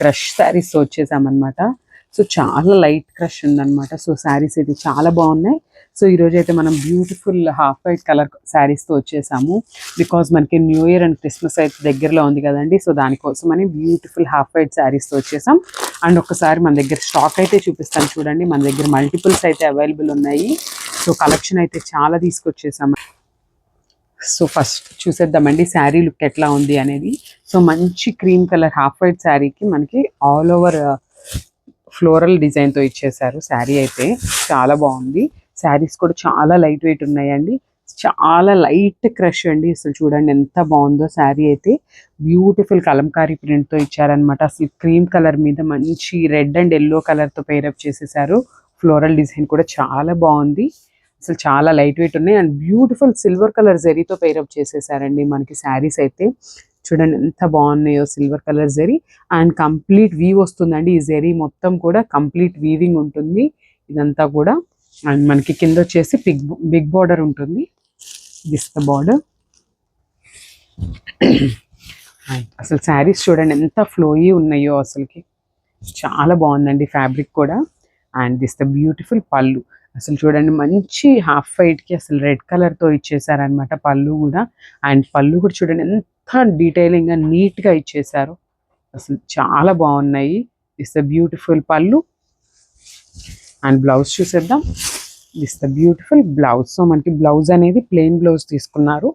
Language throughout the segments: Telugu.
క్రష్ శారీస్ వచ్చేసామన్నమాట. సో చాలా లైట్ క్రష్ ఉందన్నమాట. సో శారీస్ అయితే చాలా బాగున్నాయి. సో ఈరోజు అయితే మనం బ్యూటిఫుల్ హాఫ్ వైట్ కలర్ శారీస్తో వచ్చేసాము. బికాజ్ మనకి న్యూ ఇయర్ అండ్ క్రిస్మస్ అయితే దగ్గరలో ఉంది కదండి. సో దానికోసమని బ్యూటిఫుల్ హాఫ్ వైట్ శారీస్తో వచ్చేసాం. అండ్ ఒకసారి మన దగ్గర స్టాక్ అయితే చూపిస్తాను చూడండి. మన దగ్గర మల్టిపుల్స్ అయితే అవైలబుల్ ఉన్నాయి. సో కలెక్షన్ అయితే చాలా తీసుకొచ్చేసాము. సో ఫస్ట్ చూసేద్దామండి శారీ లుక్ ఎట్లా ఉంది అనేది. సో మంచి క్రీమ్ కలర్ హాఫ్ వైట్ శారీకి మనకి ఆల్ ఓవర్ ఫ్లోరల్ డిజైన్తో ఇచ్చేసారు. శారీ అయితే చాలా బాగుంది. శారీస్ కూడా చాలా లైట్ వెయిట్ ఉన్నాయండి. చాలా లైట్ క్రష్ అండి. అసలు చూడండి ఎంత బాగుందో శారీ అయితే. బ్యూటిఫుల్ కలంకారీ ప్రింట్తో ఇచ్చారనమాట. అసలు క్రీమ్ కలర్ మీద మంచి రెడ్ అండ్ ఎల్లో కలర్తో పేరప్ చేసేసారు. ఫ్లోరల్ డిజైన్ కూడా చాలా బాగుంది. అసలు చాలా లైట్ వెయిట్ ఉన్నాయి. అండ్ బ్యూటిఫుల్ సిల్వర్ కలర్ జరీతో పేరప్ చేసేసారండి మనకి శారీస్ అయితే. చూడండి ఎంత బాగున్నాయో సిల్వర్ కలర్ జరీ. అండ్ కంప్లీట్ వీవ్ వస్తుందండి. ఈ జరీ మొత్తం కూడా కంప్లీట్ వీవింగ్ ఉంటుంది ఇదంతా కూడా. అండ్ మనకి కింద వచ్చేసి బిగ్ బార్డర్ ఉంటుంది. This the border. అసలు శారీస్ చూడండి ఎంత ఫ్లోయీ ఉన్నాయో అసలుకి. చాలా బాగుందండి ఫ్యాబ్రిక్ కూడా. అండ్ దిస్ ద బ్యూటిఫుల్ పళ్ళు. అసలు చూడండి మంచి హాఫ్ వైట్కి అసలు రెడ్ కలర్తో ఇచ్చేసారనమాట పళ్ళు కూడా. అండ్ పళ్ళు కూడా చూడండి ఎంత డీటెయిలింగ్గా నీట్గా ఇచ్చేసారు. అసలు చాలా బాగున్నాయి. దిస్ ద బ్యూటిఫుల్ పళ్ళు. అండ్ బ్లౌజ్ చూసేద్దాం. This the beautiful blouse. So మనకి బ్లౌజ్ అనేది ప్లెయిన్ బ్లౌజ్ తీసుకున్నారు.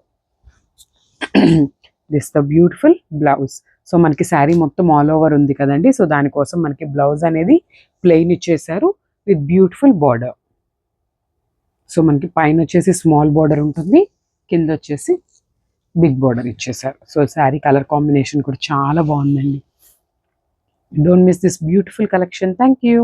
This the beautiful blouse. So మనకి శారీ మొత్తం ఆల్ ఓవర్ ఉంది కదండి. సో దానికోసం మనకి బ్లౌజ్ అనేది ప్లెయిన్ ఇచ్చేసారు విత్ బ్యూటిఫుల్ బార్డర్. సో మనకి పైన వచ్చేసి స్మాల్ బార్డర్ ఉంటుంది, కింద వచ్చేసి బిగ్ బార్డర్ ఇచ్చేసారు. సో శారీ కలర్ కాంబినేషన్ కూడా చాలా బాగుందండి. Don't miss this beautiful collection. Thank you.